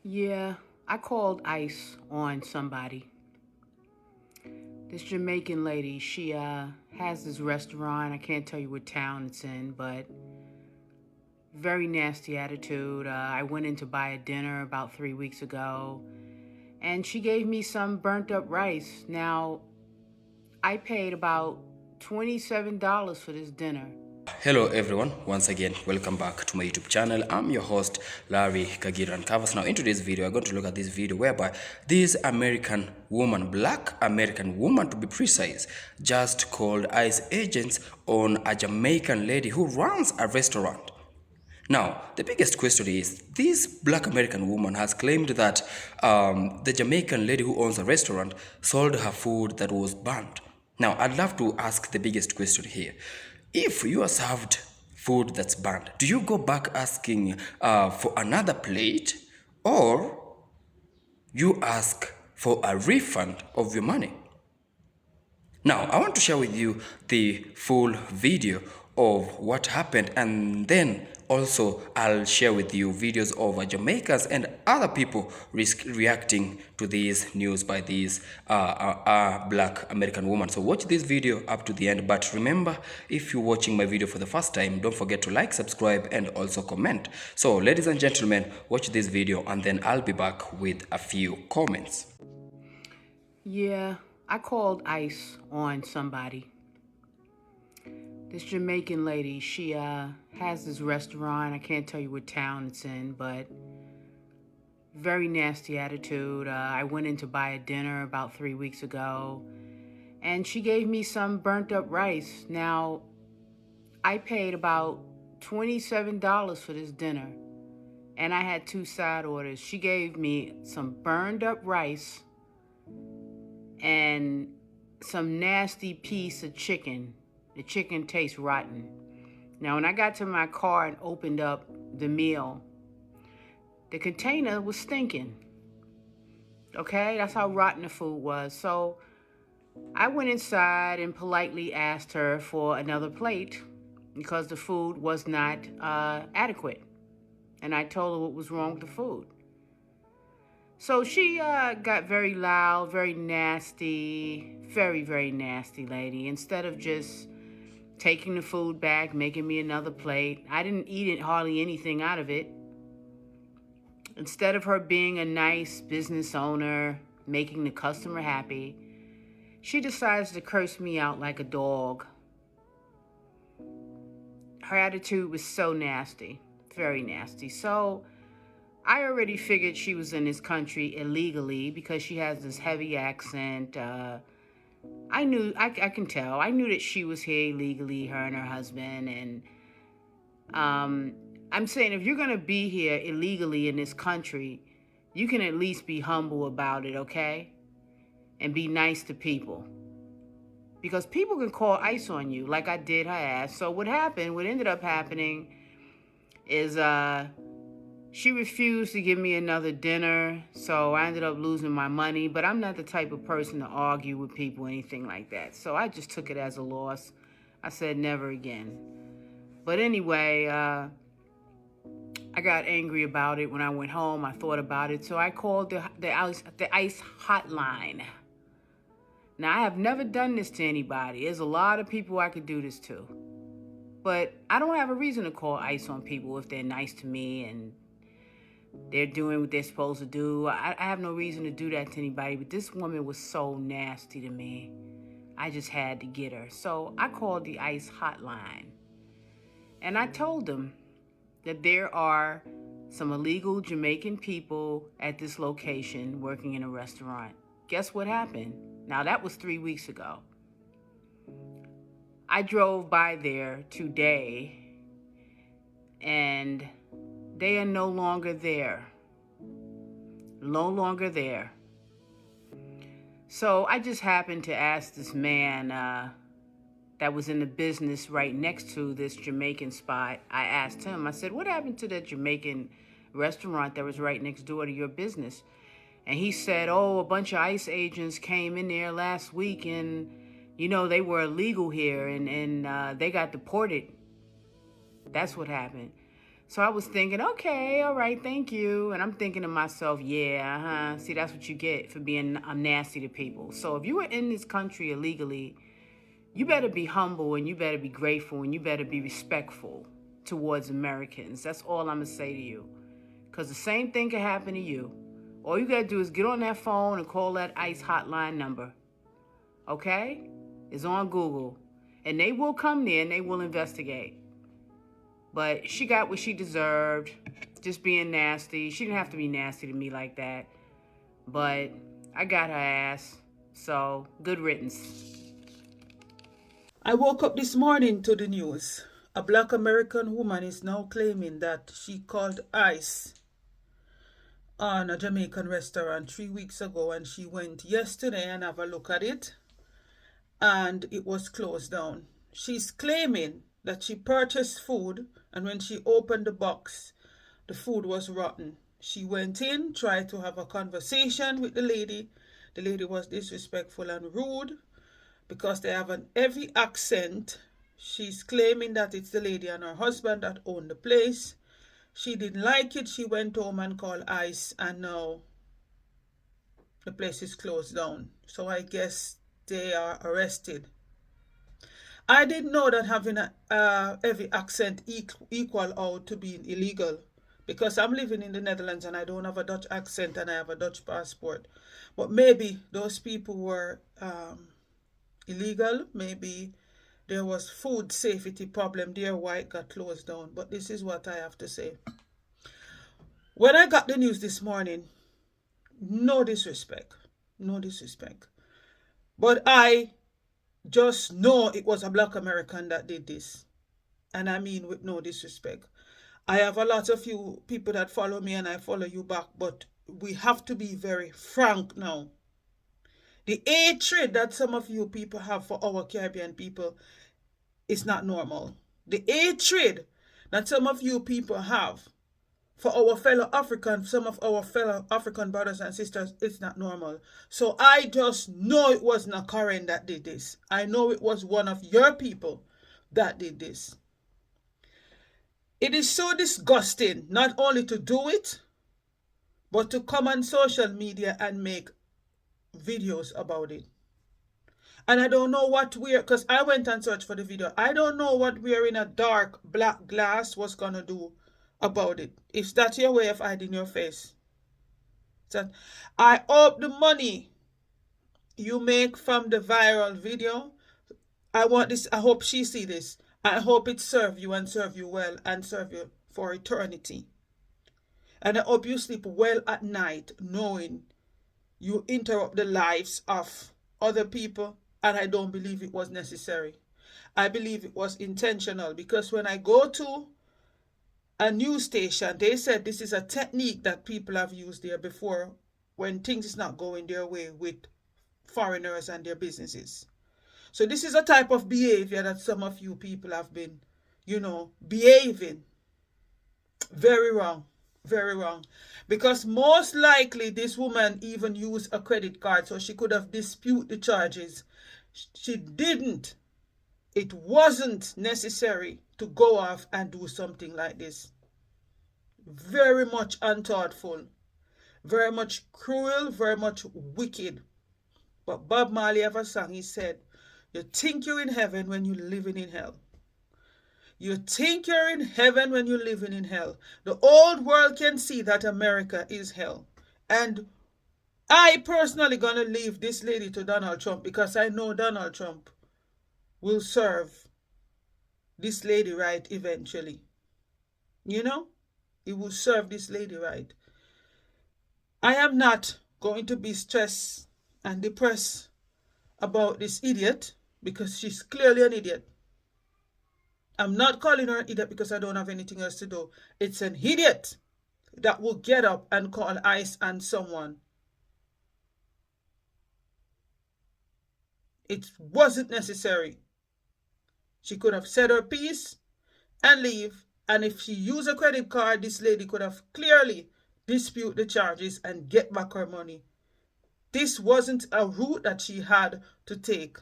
Yeah, I called ICE on somebody. This Jamaican lady, she has this restaurant. I can't tell you what town it's in, but very nasty attitude. I went in to buy a dinner about 3 weeks ago, and she gave me some burnt up rice. Now, I paid about $27 for this dinner. Hello everyone, once again welcome back to my YouTube channel. I'm your host Larry Kagiran Covers. Now in today's video we're going to look at this video whereby this American woman, black American woman to be precise, just called ICE agents on a Jamaican lady who runs a restaurant. Now, the biggest question is, this black American woman has claimed that the Jamaican lady who owns a restaurant sold her food that was burnt. Now, I'd love to ask the biggest question here. If you are served food that's burnt, do you go back asking for another plate, or you ask for a refund of your money? Now, I want to share with you the full video of what happened, and then also I'll share with you videos of Jamaicans and other people reacting to this news by this black American woman. So watch this video up to the end. But remember, if you're watching my video for the first time, don't forget to like, subscribe, and also comment. So ladies and gentlemen, watch this video and then I'll be back with a few comments. Yeah, I called ICE on somebody. This Jamaican lady, she has this restaurant. I can't tell you what town it's in, but very nasty attitude. I went in to buy a dinner about 3 weeks ago, and she gave me some burnt up rice. Now, I paid about $27 for this dinner, and I had two side orders. She gave me some burned up rice and some nasty piece of chicken. The chicken tastes rotten. Now, when I got to my car and opened up the meal, the container was stinking. Okay, that's how rotten the food was. So I went inside and politely asked her for another plate because the food was not adequate. And I told her what was wrong with the food. So she got very loud, very nasty, very, very nasty lady. Instead of just taking the food back, making me another plate, I didn't eat it, hardly anything out of it. Instead of her being a nice business owner, making the customer happy, she decides to curse me out like a dog. Her attitude was so nasty, very nasty. So I already figured she was in this country illegally because she has this heavy accent. I can tell. I knew that she was here illegally, her and her husband. And I'm saying, if you're going to be here illegally in this country, you can at least be humble about it, okay? And be nice to people. Because people can call ICE on you like I did her ass. So what ended up happening is she refused to give me another dinner, so I ended up losing my money. But I'm not the type of person to argue with people or anything like that. So I just took it as a loss. I said never again. But anyway, I got angry about it when I went home. I thought about it. So I called the ICE hotline. Now, I have never done this to anybody. There's a lot of people I could do this to. But I don't have a reason to call ICE on people if they're nice to me and they're doing what they're supposed to do. I have no reason to do that to anybody, but this woman was so nasty to me. I just had to get her. So I called the ICE hotline, and I told them that there are some illegal Jamaican people at this location working in a restaurant. Guess what happened? Now, that was 3 weeks ago. I drove by there today, and they are no longer there. No longer there. So I just happened to ask this man that was in the business right next to this Jamaican spot. I asked him, I said, what happened to the Jamaican restaurant that was right next door to your business? And he said, oh, a bunch of ICE agents came in there last week and, they were illegal here and they got deported. That's what happened. So I was thinking, okay, all right, thank you. And I'm thinking to myself, yeah, see, that's what you get for being nasty to people. So if you are in this country illegally, you better be humble and you better be grateful and you better be respectful towards Americans. That's all I'm going to say to you. Because the same thing can happen to you. All you got to do is get on that phone and call that ICE hotline number. Okay? It's on Google. And they will come there and they will investigate. But she got what she deserved, just being nasty. She didn't have to be nasty to me like that. But I got her ass, so good riddance. I woke up this morning to the news. A black American woman is now claiming that she called ICE on a Jamaican restaurant 3 weeks ago, and she went yesterday and have a look at it, and it was closed down. She's claiming that she purchased food, and when she opened the box, the food was rotten. She went in, tried to have a conversation with the lady. The lady was disrespectful and rude because they have an heavy accent. She's claiming that it's the lady and her husband that own the place. She didn't like it. She went home and called ICE, and now the place is closed down. So I guess they are arrested. I didn't know that having a heavy accent equal out to being illegal, because I'm living in the Netherlands and I don't have a Dutch accent and I have a Dutch passport. But maybe those people were illegal. Maybe there was food safety problem there why it got closed down. But this is what I have to say. When I got the news this morning, no disrespect, but I just know it was a black American that did this. And I mean with no disrespect. I have a lot of you people that follow me and I follow you back, but we have to be very frank now. The hatred that some of you people have for our Caribbean people is not normal. The hatred that some of you people have for our fellow Africans, some of our fellow African brothers and sisters, it's not normal. So I just know it wasn't a Karen that did this. I know it was one of your people that did this. It is so disgusting not only to do it, but to come on social media and make videos about it. And I don't know what we're, because I went and searched for the video. I don't know what wearing a dark black glass was going to do about it. If that's your way of hiding your face. So I hope the money you make from the viral video, I hope she see this. I hope it serve you and serve you well and serve you for eternity. And I hope you sleep well at night knowing you interrupt the lives of other people, and I don't believe it was necessary. I believe it was intentional, because when I go to a news station, they said this is a technique that people have used there before when things is not going their way with foreigners and their businesses. So this is a type of behavior that some of you people have been, behaving. Very wrong. Very wrong. Because most likely this woman even used a credit card, so she could have disputed the charges. She didn't. It wasn't necessary to go off and do something like this. Very much unthoughtful. Very much cruel. Very much wicked. But Bob Marley have a song. He said, you think you're in heaven when you're living in hell. You think you're in heaven when you're living in hell. The old world can see that America is hell. And I personally gonna leave this lady to Donald Trump, because I know Donald Trump will serve this lady right eventually. He will serve this lady right. I am not going to be stressed and depressed about this idiot, because she's clearly an idiot. I'm not calling her an idiot because I don't have anything else to do. It's an idiot that will get up and call ICE on someone. It wasn't necessary. She could have said her piece and leave. And if she used a credit card, this lady could have clearly disputed the charges and get back her money. This wasn't a route that she had to take.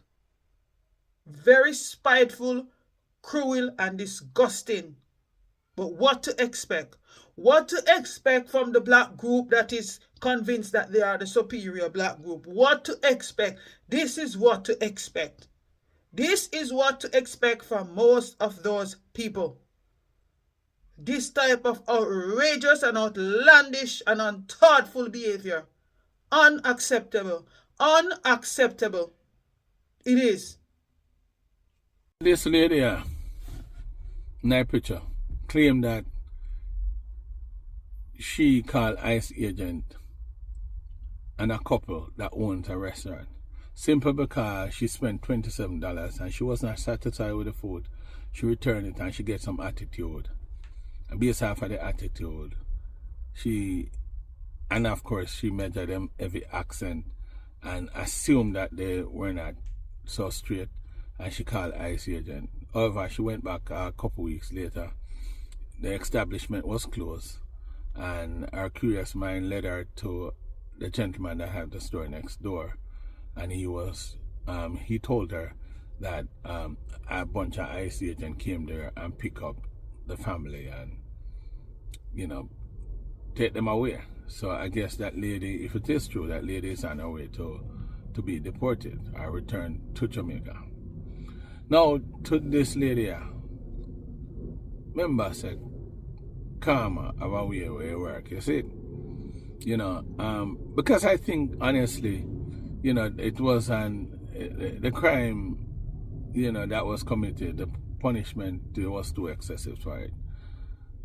Very spiteful, cruel, and disgusting. But what to expect? What to expect from the black group that is convinced that they are the superior black group? What to expect? This is what to expect. This is what to expect from most of those people. This type of outrageous and outlandish and unthoughtful behavior. Unacceptable. Unacceptable. It is. This lady here, in that picture, claimed that she called ICE agent and a couple that owns a restaurant. Simply because she spent $27 and she was not satisfied with the food. She returned it and she gets some attitude. And based off of the attitude, and of course she measured them every accent and assumed that they were not so straight, and she called ICE agent. However, she went back a couple weeks later. The establishment was closed, and her curious mind led her to the gentleman that had the store next door, and he told her that a bunch of ICE agents came there and pick up the family and, take them away. So I guess that lady, if it is true, that lady is on her way to be deported or returned to Jamaica. Now, to this lady here, remember I said, karma of a way where you work, you see? Because I think, honestly, it was the crime, that was committed, the punishment was too excessive for it.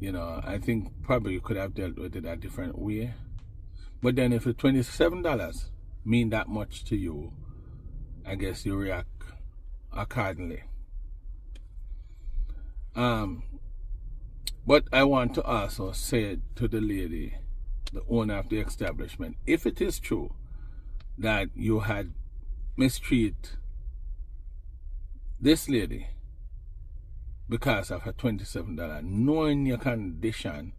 I think probably you could have dealt with it a different way. But then if the $27 mean that much to you, I guess you react accordingly. But I want to also say to the lady, the owner of the establishment, if it is true that you had mistreated this lady because of her $27, knowing your condition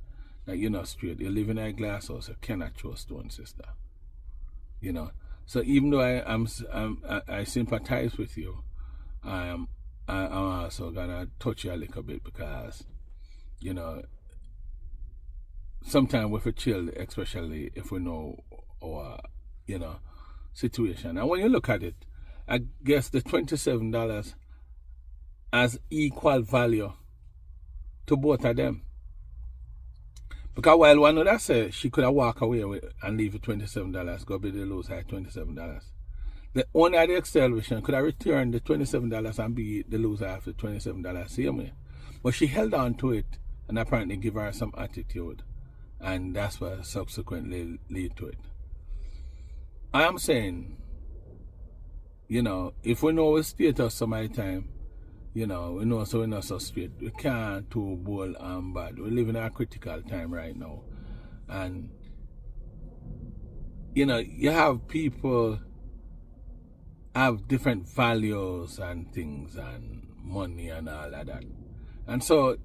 that you're not straight, you live in a glass house, you cannot throw a stone, sister. So even though I sympathize with you, I'm also gonna touch you a little bit because, sometimes we feel chill, especially if we know our, situation. And when you look at it, I guess the $27 has equal value to both of them. Because while one of that said she could have walked away with and leave with $27, go be the loser at $27. The owner of the establishment could have returned the $27 and be the loser after $27 same way. But she held on to it and apparently give her some attitude. And that's what subsequently lead to it. I am saying, if we know the status some of the time, we know so we're not so straight. We can't too bold and bad. We live in a critical time right now. And, you have people have different values and things and money and all of that. And so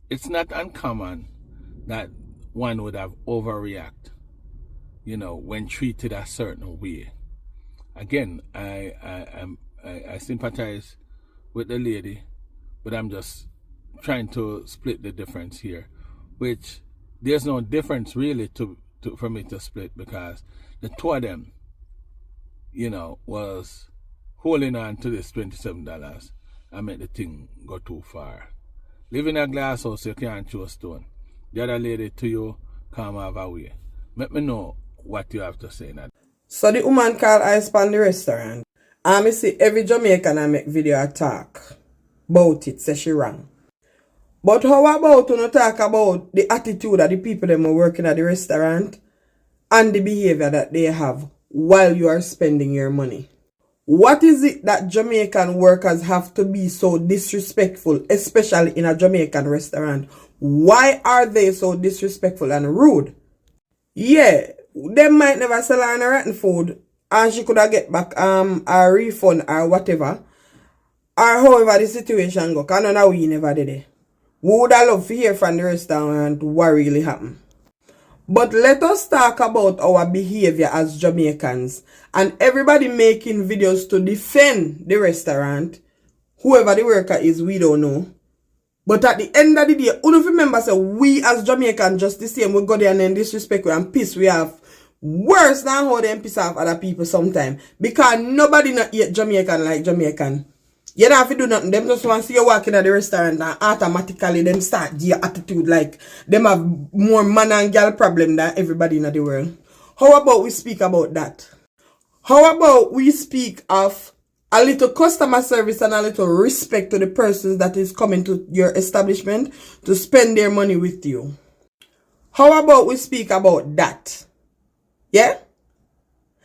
it's not uncommon that one would have overreact, when treated a certain way. Again, I sympathize with the lady, but I'm just trying to split the difference here, which there's no difference really for me to split, because the two of them, was holding on to this $27 and make the thing go too far. Live in a glass house, you can't throw a stone. The other lady to you, come have a way. Let me know what you have to say now. So the woman called ice pan the restaurant. And I see every Jamaican I make video talk about it, say she wrong. But how about to not talk about the attitude of the people that are working at the restaurant and the behavior that they have while you are spending your money? What is it that Jamaican workers have to be so disrespectful, especially in a Jamaican restaurant? Why are they so disrespectful and rude? Yeah, they might never sell her a rotten food and she could have get back a refund or whatever. Or however the situation go. Because none of we never did it. We would have loved to hear from the restaurant what really happened. But let us talk about our behavior as Jamaicans and everybody making videos to defend the restaurant. Whoever the worker is, we don't know. But at the end of the day, you don't remember, say, we as Jamaicans just the same, we go there and then disrespect we and piss we have worse than how they piss off other people sometimes. Because nobody not yet Jamaican like Jamaican. You don't have to do nothing. Them just want to see you walking at the restaurant and automatically them start their attitude like them have more man and girl problem than everybody in the world. How about we speak about that? How about we speak of a little customer service and a little respect to the persons that is coming to your establishment to spend their money with you? How about we speak about that? Yeah?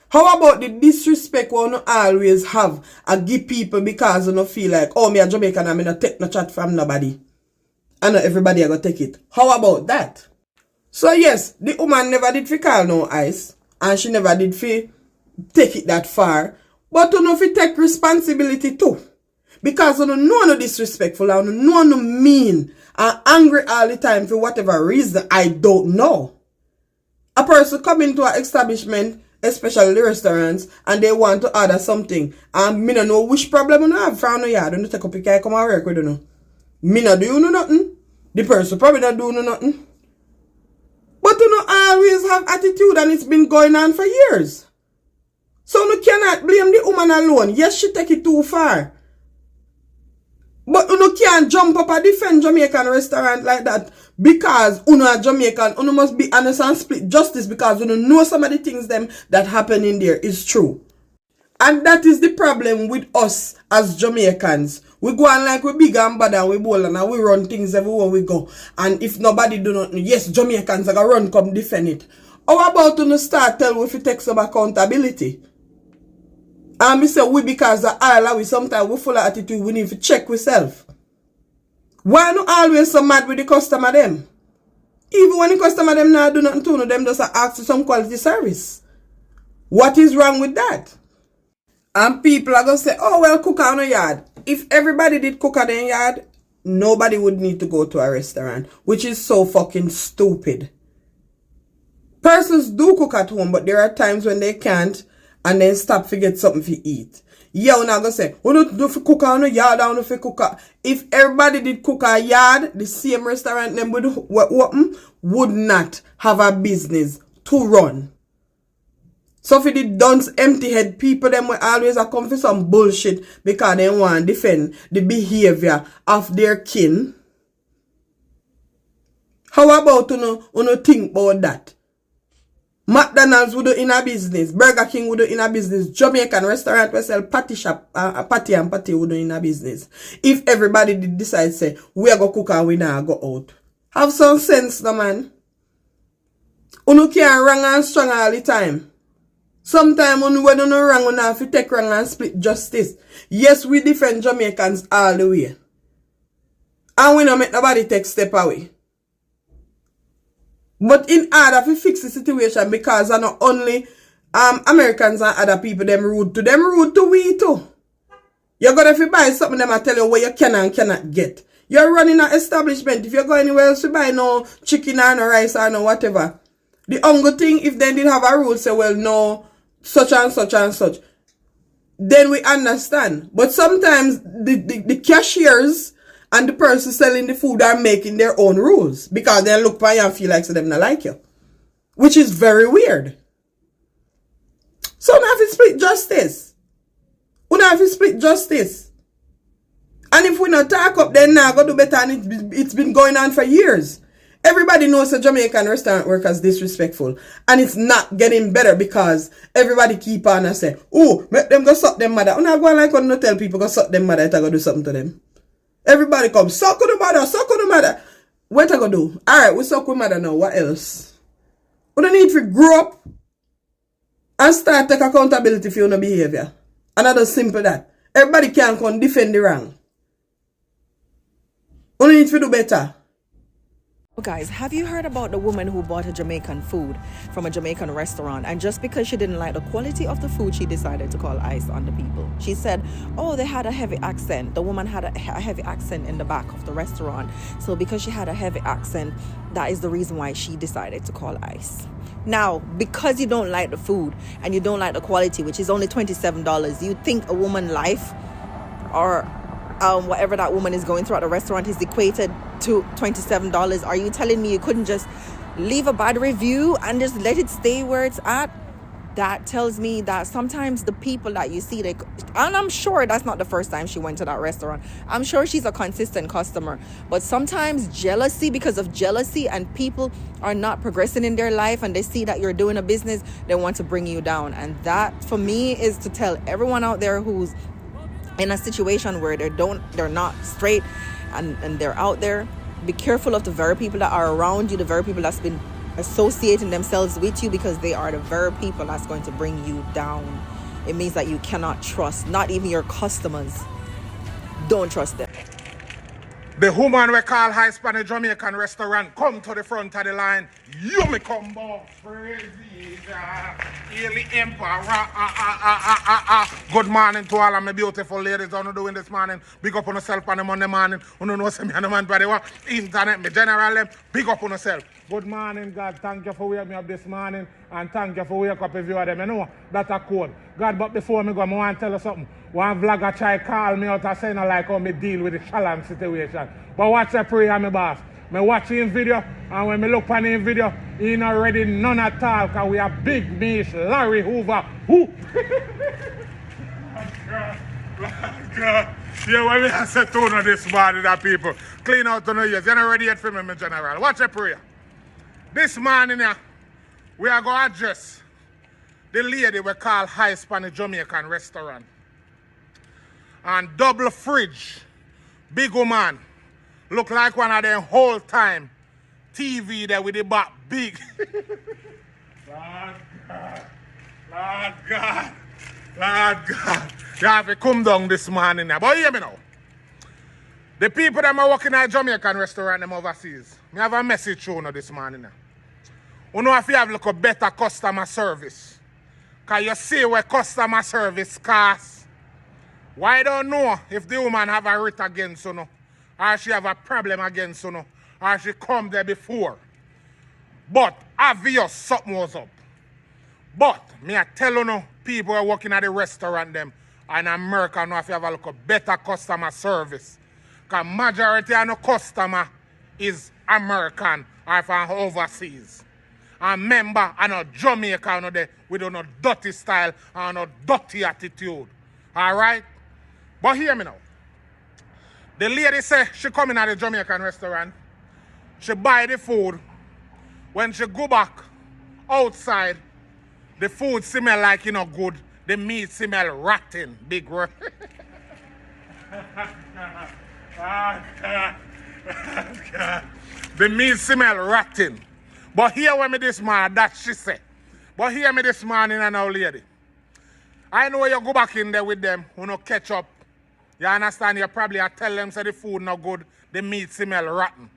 How about the disrespect we don't always have and give people because you don't feel like, oh, me a Jamaican and I not take no chat from nobody. I know everybody are going to take it. How about that? So yes, the woman never did fi call no ice and she never did fi take it that far. But you know fi take responsibility too. Because you know no disrespectful and you know no mean and angry all the time for whatever reason I don't know. A person come into an establishment, especially the restaurants, and they want to order something. And me no know which problem you have from no yard. Don't take up your car come and work with you know. Me no do you know nothing. The person probably not do nothing. But you know always have attitude and it's been going on for years. So you cannot blame the woman alone. Yes, she take it too far. But you can't jump up and defend Jamaican restaurant like that because you are Jamaican. You must be honest and split justice because you know some of the things them that happen in there is true. And that is the problem with us as Jamaicans. We go on like we big and bad and we bold and we run things everywhere we go. And if nobody do not know, yes, Jamaicans are going to run come defend it. How about you start tell we if you take some accountability? And we say we because the island we sometimes we full of attitude we need to check ourselves. Why not always so mad with the customer them? Even when the customer them not do nothing to them just ask for some quality service. What is wrong with that? And people are going to say, oh well, cook on a yard. If everybody did cook on their yard, nobody would need to go to a restaurant. Which is so fucking stupid. Persons do cook at home, but there are times when they can't and then stop to get something to eat. Yeah, we're not going to say, we don't do for cook on a yard, I don't for cook. If everybody did cook a yard, the same restaurant them would not have a business to run. So if it dunce empty head people, them will always come for some bullshit because they want to defend the behavior of their kin. How about you think about that? McDonald's would do in a business, Burger King would do in a business, Jamaican restaurant will sell patty shop, patty and patty would do in a business. If everybody did decide say, we are going to cook and we now go out. Have some sense, no man. You can't wrong and strong all the time. Sometimes when you don't wrong, you have to take wrong and split justice. Yes, we defend Jamaicans all the way. And we don't make nobody take step away. But in order to fix the situation, because not only Americans and other people, them rude to we too. You're going to buy something, them I tell you what you can and cannot get. You're running an establishment. If you go anywhere else to buy no chicken or no rice or no whatever. The only thing, if they did have a rule, say, well, no, such and such and such. Then we understand. But sometimes the cashiers and the person selling the food are making their own rules because they look by you and feel like so them not like you. Which is very weird. So we have to split justice. We have to split justice. And if we not talk up, then now go do better and it's been going on for years. Everybody knows the Jamaican restaurant workers disrespectful. And it's not getting better because everybody keep on and say, oh, make them go suck them mother. I'm not going like when you tell people go suck them mother, it's going to do something to them. Everybody come, suck on the mother, suck on the mother. What I gonna do? Alright, we suck with mother now. What else? We don't need to grow up and start take accountability for your behavior. Another simple that. Everybody can come defend the wrong. We don't need to do better. Guys, have you heard about the woman who bought a Jamaican food from a Jamaican restaurant, and just because she didn't like the quality of the food, she decided to call ICE on the people? She said, oh, they had a heavy accent. The woman had a heavy accent in the back of the restaurant. So because she had a heavy accent, that is the reason why she decided to call ICE. Now, because you don't like the food and you don't like the quality, which is only $27, you think a woman's life or whatever that woman is going through at the restaurant is equated to $27, are you telling me you couldn't just leave a bad review and just let it stay where it's at? That tells me that sometimes the people that you see, and I'm sure that's not the first time she went to that restaurant. I'm sure she's a consistent customer. But sometimes jealousy, because of jealousy, and people are not progressing in their life and they see that you're doing a business, they want to bring you down. And that, for me, is to tell everyone out there who's in a situation where they're not straight and they're out there, be careful of the very people that are around you, the very people that's been associating themselves with you, because they are the very people that's going to bring you down. It means that you cannot trust, not even your customers. Don't trust them. The woman we call high Spanish Jamaican restaurant come to the front of the line. You me come boss, crazy, Early Emperor. Good morning to all of my beautiful ladies. How you doing this morning? Big up on yourself on the Monday morning. You know me and the man by the internet, me general them. Big up on yourself. Good morning, God. Thank you for waking me up this morning, and thank you for waking up every of them. You know that's a code. God, but before me go, I want to tell you something. One vlogger try call me out and say no like how me deal with the Shalom situation. But watch the prayer, my boss. Me watch him video, and when me look on him video, he not ready none at all, because we are big Mish, Larry Hoover. Who? Yeah, when me say to this morning, that people clean out on the ears. You're not ready yet for me, my general. Watch the prayer. This morning, we are going to address the lady we call High Spanish Jamaican restaurant. And double fridge, big woman, look like one of them whole time TV there with the back big. Lord God, Lord God, Lord God. You have to come down this morning now. But hear me now. The people that are working at Jamaican restaurant them overseas, I have a message to you this morning now. You know if you have look a better customer service. Because you see where customer service costs. Why don't know if the woman have a writ against you, or she have a problem against you, or she come there before. But obvious something was up. But me I tell you people are working at the restaurant them, and America know if you have a look a better customer service. Because majority of the customer is American or from overseas. And remember, I'm not Jamaican with no dirty style and no dirty attitude. Alright? But hear me now. The lady say she come in at the Jamaican restaurant. She buy the food. When she go back outside, the food smell like good. The meat smell rotten. Big word. The meat smell rotten. But hear me this morning, that she said. But hear me this morning and now, lady. I know you go back in there with them, who no catch up. You understand? You probably tell them say the food not good, the meat smell rotten.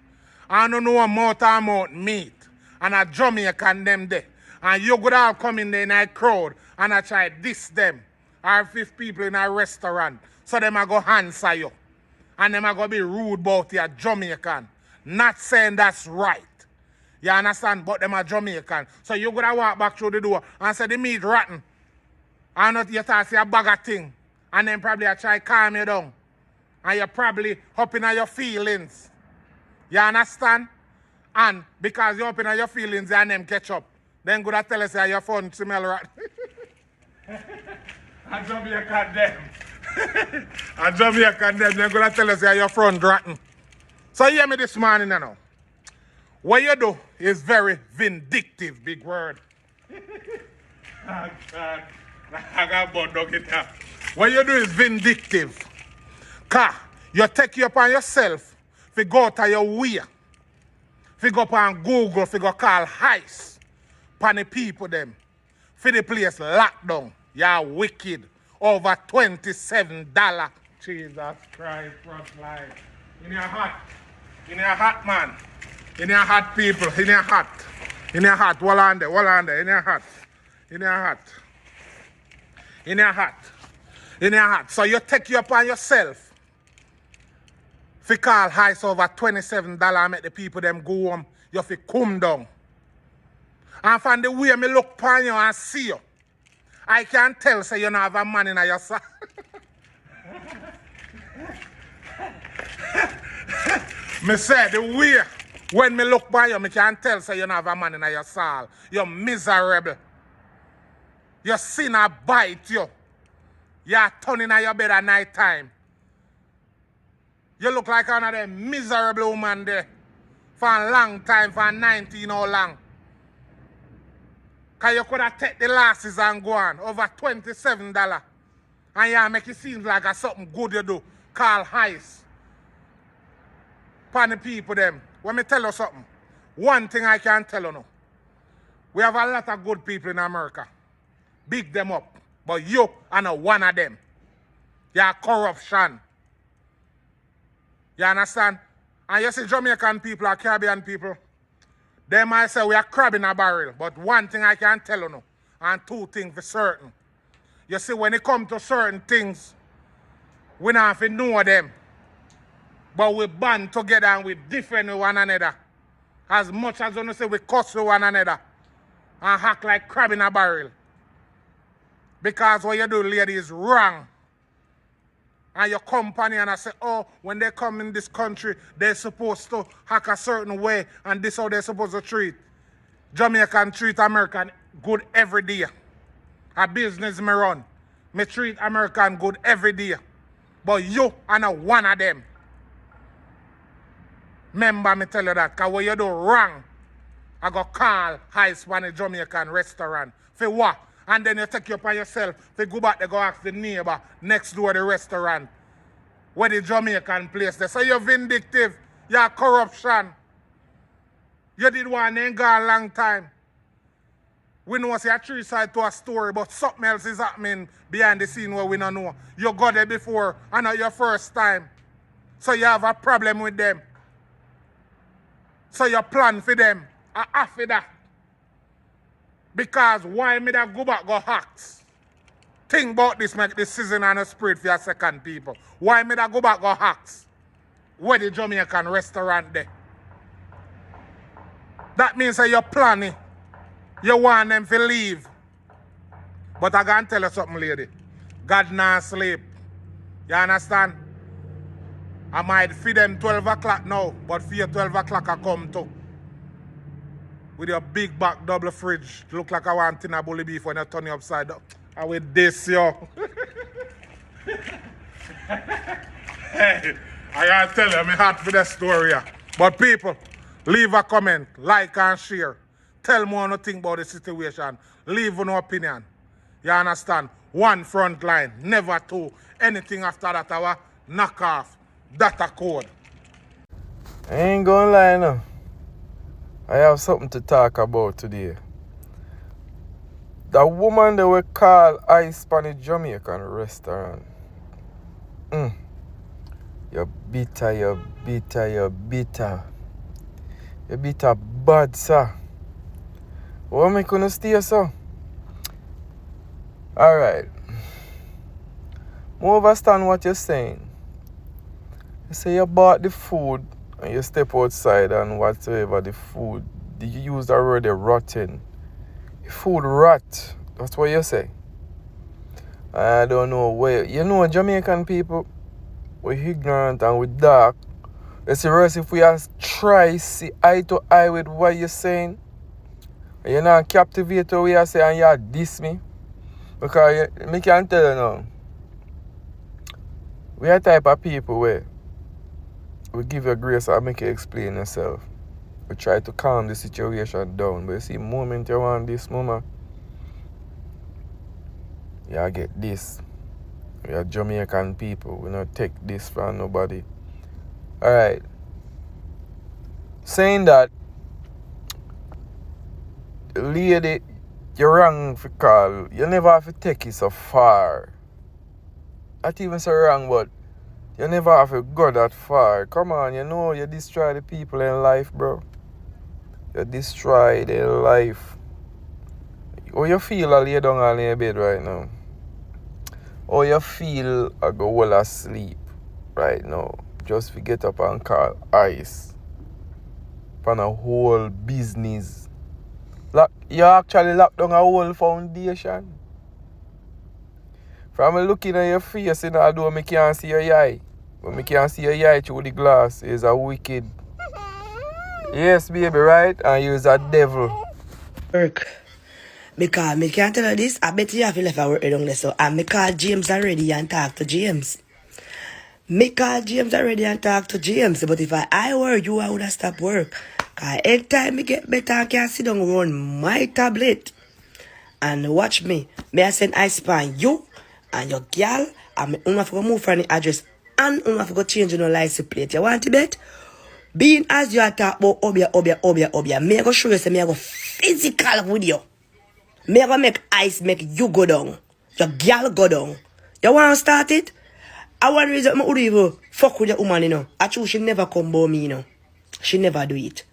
I don't know a mouth meat. And a Jamaican them there. And you could all come in there in a crowd and I try diss them. Or 5 people in a restaurant. So them are go answer you. And them are going to be rude about you, Jamaican. Not saying that's right. You understand? But them are Jamaican. So you gotta walk back through the door and say the meat rotten. And not you start say a bag of thing. And then probably I try calm you down. And you're probably up in your feelings. You understand? And because you're up in your feelings and them catch up, then go to tell us that your phone smell rotten. And Jamaican them. And Jamaican them, then go to tell us that your front rotten. So hear me this morning now. What you do is very vindictive, big word. I got bored dog in there. What you do is vindictive. Because you take you upon yourself if you go to your way. If you go upon Google, if you go call heist upon the people them. For the place locked down. You're wicked. Over $27. Jesus Christ, front line. In your hat. In your hat, man. In your hat, people. In your hat. In your hat. Wall on there. In your hat. In your hat. In your hat. In your hat. So you take you upon yourself. If you call heist over $27 and make the people them go home, you have to come down. And from the way me look upon you and see you, I can tell say you don't have a man in your side. Me say the way when me look by you, me can tell say you don't have a man in your soul. You're miserable. Your sinner bite you. You're turning on your bed at night time. You look like one of them miserable woman there for a long time, for 19 or long. Because you could have taken the losses and go on over $27. And you make it seem like a something good you do. Call heist. Pan the people them. Let me tell you something. One thing I can tell you now. We have a lot of good people in America. Big them up. But you are not one of them. You are corruption. You understand? And you see Jamaican people or Caribbean people, they might say we are crab in a barrel. But one thing I can tell you now, and two things for certain. You see, when it comes to certain things, we don't have to know them. But we band together and we different with one another. As much as you say we cuss with one another and act like crab in a barrel. Because what you do, lady, is wrong. And your company and I say, oh, when they come in this country, they're supposed to act a certain way and this how they're supposed to treat. Jamaican treat American good every day. A business me run. Me treat American good every day. But you are not one of them. Remember me tell you that, because what you do wrong, I go call high Spanish Jamaican restaurant. For what? And then you take you upon yourself to go back to go ask the neighbor next door the restaurant where the Jamaican place there. So you're vindictive, you're corruption. You did one ain't gone a long time. We know see a three side to a story, but something else is happening behind the scene where we don't know. You got there before and not your first time. So you have a problem with them. So you plan for them. After that. Because why me that go back go hacks? Think about this, make this season and a spirit for your second people. Why me that go back go hacks? Where the Jamaican restaurant there? That means that you're planning. You want them to leave. But I can tell you something, lady. God not sleep. You understand? I might feed them 12 o'clock now, but for you 12 o'clock I come too. With your big back double fridge. Look like I want tin of bully beef when you turn it upside down. And with this, yo. Hey, I gotta tell you, I'm hot for that story. But people, leave a comment, like and share. Tell me what you think about the situation. Leave an opinion. You understand? One front line, never two. Anything after that, our knock off. Data code. I ain't gonna lie now. I have something to talk about today. The woman that we call Ice Spanish Jamaican restaurant. You're bitter, you're bitter, you're bitter. You're bitter bad, sir. What am I gonna stay, sir? Alright. I understand what you're saying. You say you bought the food and you step outside and whatsoever the food, you use the word rotten. The food rot. That's what you say. I don't know where. You know, Jamaican people, we're ignorant and we're dark. It's worse if we try see eye to eye with what you're saying. You're not captivate what you say and you diss me. Because I can tell you now. We are type of people where we give you grace and make you explain yourself. We try to calm the situation down. But you see, the moment you want this, mama, you get this. We are Jamaican people. We don't take this from nobody. Alright. Saying that, lady, you're wrong for call. You never have to take it so far. Not even so wrong, but you never have to go that far. Come on, you know you destroy the people in life, bro. You destroy their life. How you feel I lay down on your bed right now? How you feel I go well asleep right now? Just to get up and call ice. On a whole business. You actually locked down a whole foundation. From looking at your face, you know, I can't see your eye. But me can't see your eye through the glass. He's a wicked. Yes, baby, right? And you's a devil. Work. Because me can't tell you this, I bet you have to left our work down there. So and me call James already and talk to James. Me call James already and talk to James. But if I were you, I would have stopped work. Cause every time me get better, I can sit down on my tablet. And watch me. Me I send ice pan you and your girl. And me have to move from the address. And I have to change your license plate. You want to bet? Being as you are talk about obia. Me I go show you say me I go physical with you. Me I go make ice make you go down. Your girl go down. You want to start it? I want to reason I would even fuck with your woman, you know. I choose she never come by me, you know. She never do it.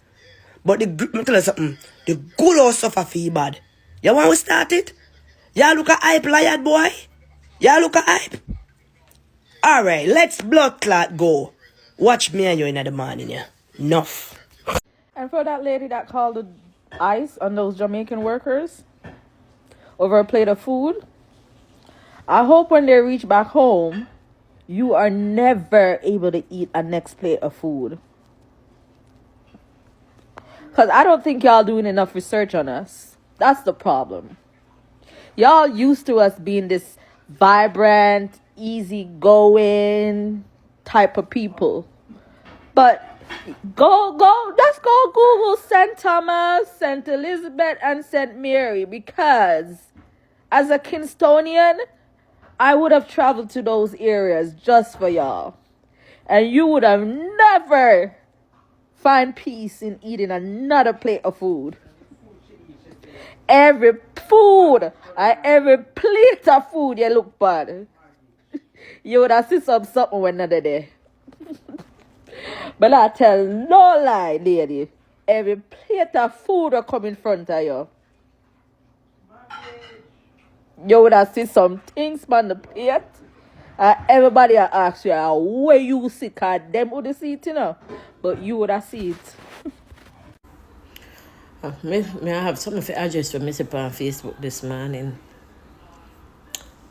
But me tell you something. The good house suffer feel bad. You want to start it? Y'all look at hype, liar boy. Y'all look at hype. Alright, let's blood clot go. Watch me and you in the morning, yeah. Enough. And for that lady that called the ICE on those Jamaican workers over a plate of food, I hope when they reach back home, you are never able to eat a next plate of food. Because I don't think y'all doing enough research on us. That's the problem. Y'all used to us being this vibrant, easygoing type of people. But let's go Google St. Thomas, St. Elizabeth, and St. Mary. Because as a Kingstonian, I would have traveled to those areas just for y'all. And you would have never find peace in eating another plate of food. Every plate of food you look bad. You would have seen something another day. But I tell no lie, lady. Every plate of food will come in front of you. You would have seen some things on the plate. Everybody will ask you where you sit, cause them would see it, you know. But you would have seen it. May I have some of the address for Mr. on Facebook this morning.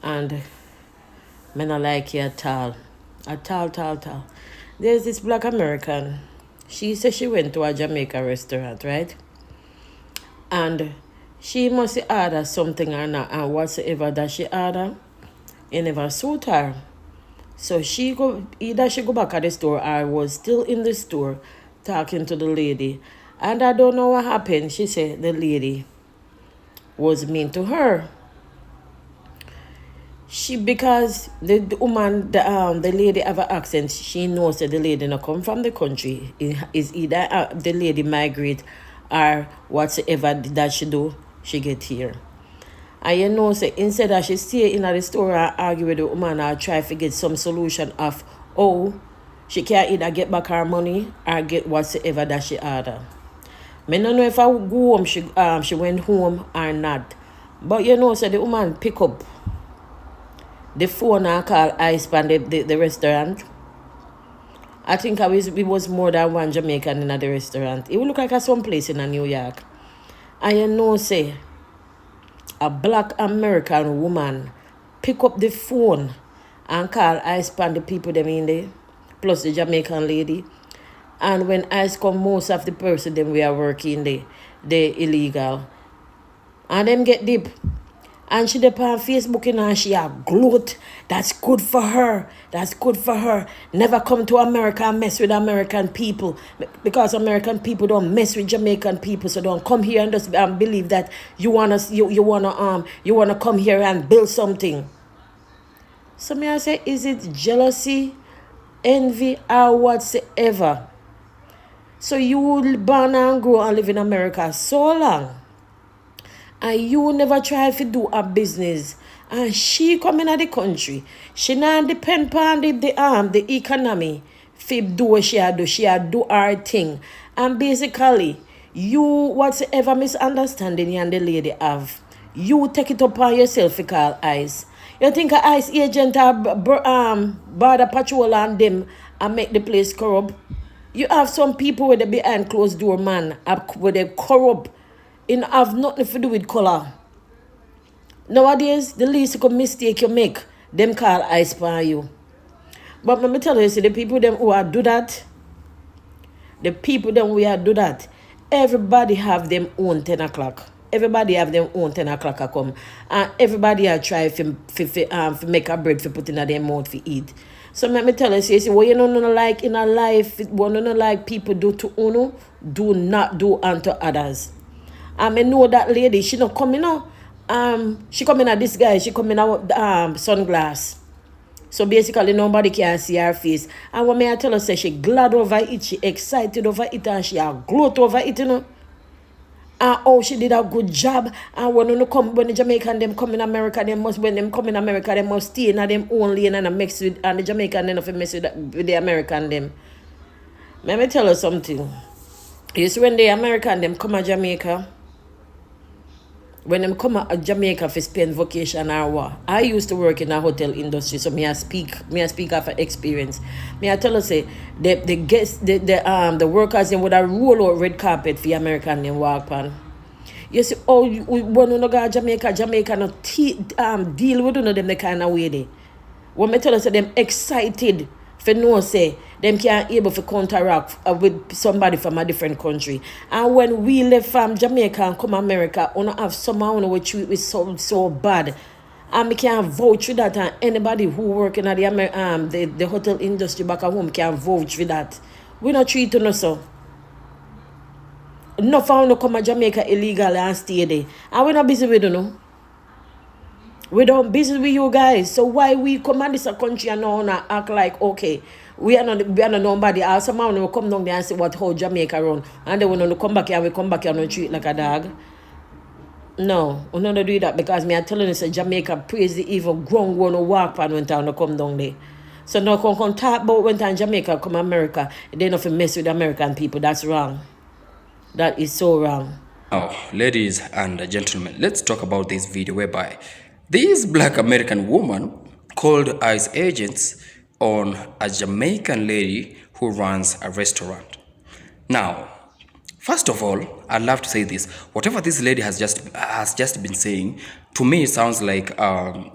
And I not like you at all. At all. There's this black American. She said she went to a Jamaican restaurant, right? And she must order something or not, and whatsoever that she order, it never suit her. So either she go back at the store or I was still in the store talking to the lady. And I don't know what happened. She said the lady was mean to her. Because the woman, the lady have an accent, she knows that the lady not come from the country. It is either the lady migrate or whatsoever that she do, she get here. And you know, say instead that she stay in the store and argue with the woman or try to get some solution of, she can either get back her money or get whatsoever that she order. I don't know if I would go home, she went home or not. But you know, so the woman pick up the phone and call ICE from the restaurant. I think it was more than one Jamaican in the restaurant. It would look like some place in New York. And you know, say, a black American woman pick up the phone and call ICE from the people them in there, plus the Jamaican lady. And when ICE come, most of the person them we are working there, they illegal. And them get deep. And she dep on Facebook and she a gloat. That's good for her. Never come to America and mess with American people. Because American people don't mess with Jamaican people. So don't come here and just believe that you wanna come here and build something. So may I say, is it jealousy, envy, or whatsoever? So you born and grow and live in America so long, and you never try to do a business, and she come in the country, she not depend on the economy to do what she do. She do her thing, and basically you whatsoever misunderstanding you and the lady have, you take it upon yourself to call ICE. You think a ICE agent border patrol on them and make the place corrupt? You have some people with the behind closed door man where they corrupt and have nothing to do with color. Nowadays, the least mistake you make, them call ICE for you. But let me tell you, see, the people them who are do that, everybody have them own 10 o'clock. Everybody have them own 10 o'clock a come. And everybody are try to make a bread for put in their mouth to eat. So let me tell you, see, what you don't like in a life, what you don't like people do to uno, do not do unto others. I know that lady, she not coming out. She coming at this guy, she coming out sunglass. So basically nobody can see her face. And when I tell her, say she glad over it, she excited over it, and she a gloat over it, you know. And oh, she did a good job. And when the Jamaican them come in America, when them come in America, they must stay in them own lane and mix with, and the Jamaican then mess with the American them. Let me tell you something. You see, when the American them come to Jamaica, when them come to Jamaica for spend vacation or what, I used to work in a hotel industry, so me I speak of experience. Me I tell you, say the guests, the workers them would have roll out red carpet for the American them walk on. You see, oh, when you go to Jamaica no deal with them the kind of way they. When me tell you, say them excited for no say them can't able to counteract with somebody from a different country. And when we left from Jamaica and come America, we have somehow we treat we so bad. And we can't vouch for that, and anybody who work in the hotel industry back at home can vouch for that. We not treat us so. No found come to Jamaica illegally and stay there. And we're not busy with you. We don't busy with you guys. So why we come at this country and now act like okay, we are not nobody else. Somehow we come down there and see how Jamaica run. And then when we come back here and we treat like a dog. No, we don't do that because me are telling you say Jamaica praise the evil grown one who walk and went down to come down there. So now come talk about when time Jamaica come America, they don't mess with American people. That's wrong. That is so wrong. Now, ladies and gentlemen, let's talk about this video whereby this black American woman called ICE agents on a Jamaican lady who runs a restaurant. Now, first of all, I'd love to say this. Whatever this lady has just been saying, to me it sounds like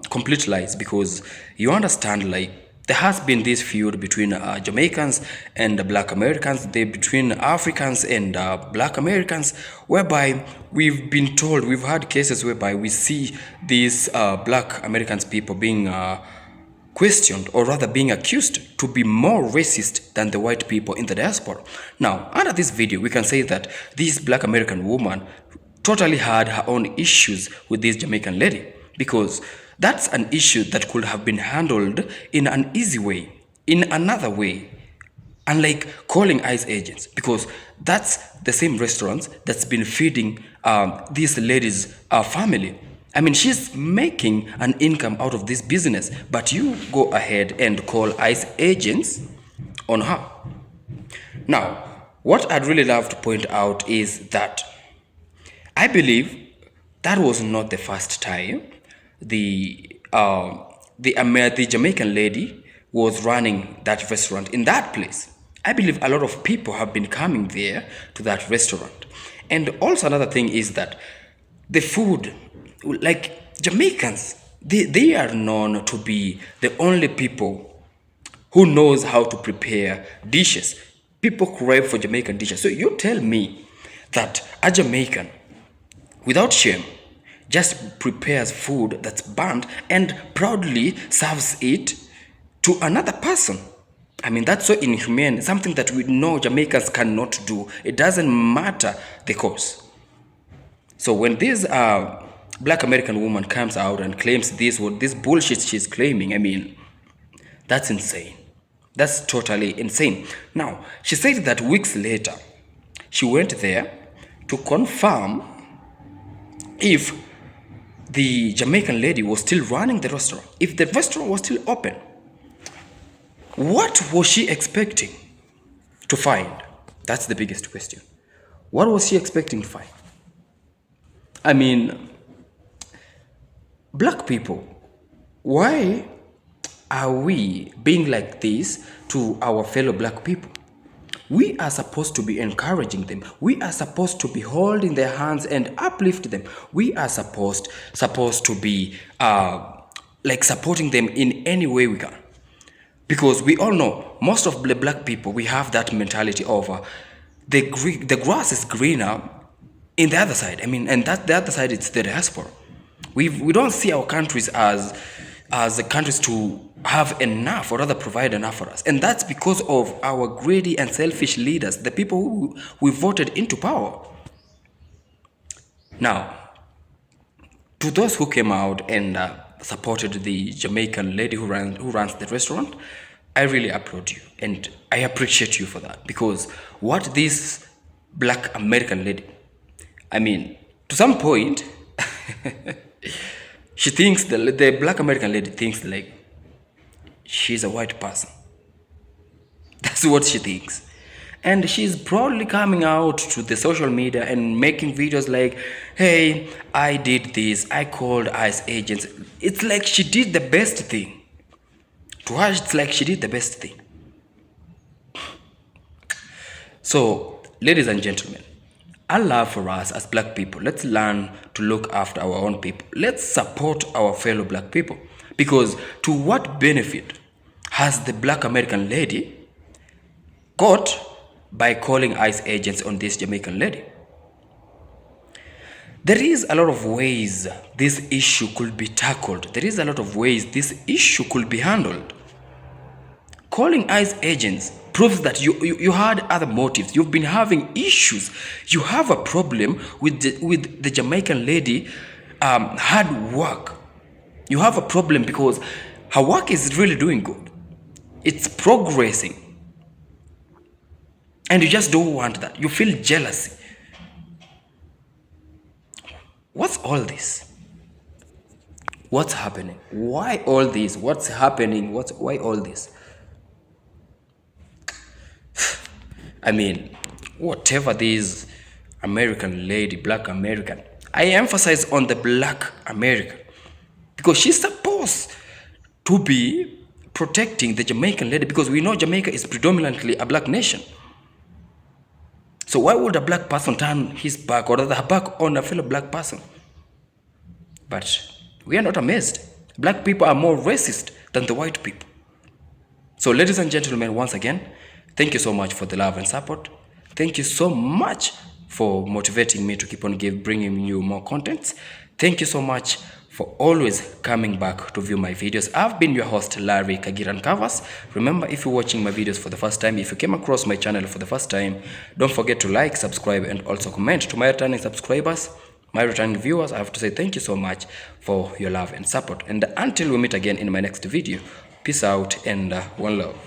complete lies, because you understand, like, there has been this feud between Jamaicans and black Americans, between Africans and black Americans, whereby we've been told, we've had cases whereby we see these black Americans people being questioned, or rather being accused to be more racist than the white people in the diaspora. Now, under this video, we can say that this black American woman totally had her own issues with this Jamaican lady, because that's an issue that could have been handled in an easy way, in another way, unlike calling ICE agents, because that's the same restaurant that's been feeding this lady's family. I mean, she's making an income out of this business, but you go ahead and call ICE agents on her. Now, what I'd really love to point out is that I believe that was not the first time the Jamaican lady was running that restaurant in that place. I believe a lot of people have been coming there to that restaurant. And also another thing is that the food, like Jamaicans, they are known to be the only people who knows how to prepare dishes. People crave for Jamaican dishes. So you tell me that a Jamaican, without shame, just prepares food that's burnt and proudly serves it to another person. I mean, that's so inhumane, something that we know Jamaicans cannot do. It doesn't matter the cause. So when this black American woman comes out and claims this bullshit she's claiming, I mean, that's insane. That's totally insane. Now, she said that weeks later, she went there to confirm if the Jamaican lady was still running the restaurant, if the restaurant was still open. What was she expecting to find? That's the biggest question. What was she expecting to find? I mean, black people, why are we being like this to our fellow black people? We are supposed to be encouraging them. We are supposed to be holding their hands and uplift them. We are supposed to be like supporting them in any way we can. Because we all know, most of the black people, we have that mentality of the grass is greener in the other side. I mean, and that the other side, it's the diaspora. We don't see our countries as the countries to have enough, or rather provide enough for us. And that's because of our greedy and selfish leaders, the people who we voted into power. Now, to those who came out and supported the Jamaican lady who runs the restaurant, I really applaud you and I appreciate you for that. Because what this black American lady, I mean, to some point, she thinks, the black American lady thinks like she's a white person. That's what she thinks. And she's proudly coming out to the social media and making videos like, hey, I did this, I called ICE agents. It's like she did the best thing. To her, it's like she did the best thing. So, ladies and gentlemen, I love for us as black people, let's learn to look after our own people. Let's support our fellow black people. Because to what benefit has the black American lady got by calling ICE agents on this Jamaican lady? There is a lot of ways this issue could be tackled. There is a lot of ways this issue could be handled. Calling ICE agents proves that you had other motives. You've been having issues. You have a problem with the Jamaican lady hard work. You have a problem because her work is really doing good. It's progressing. And you just don't want that. You feel jealousy. What's all this? What's happening? Why all this? What's happening? Why all this? I mean, whatever this American lady, black American, I emphasize on the black American because she's supposed to be protecting the Jamaican lady, because we know Jamaica is predominantly a black nation. So why would a black person turn his back, or rather her back, on a fellow black person? But we are not amazed. Black people are more racist than the white people. So ladies and gentlemen, once again, thank you so much for the love and support. Thank you so much for motivating me to keep on bringing you more contents. Thank you so much for always coming back to view my videos. I've been your host, Larry Kagiran Covers. Remember, if you're watching my videos for the first time, if you came across my channel for the first time, don't forget to like, subscribe, and also comment. To my returning subscribers, my returning viewers, I have to say thank you so much for your love and support. And until we meet again in my next video, peace out and one love.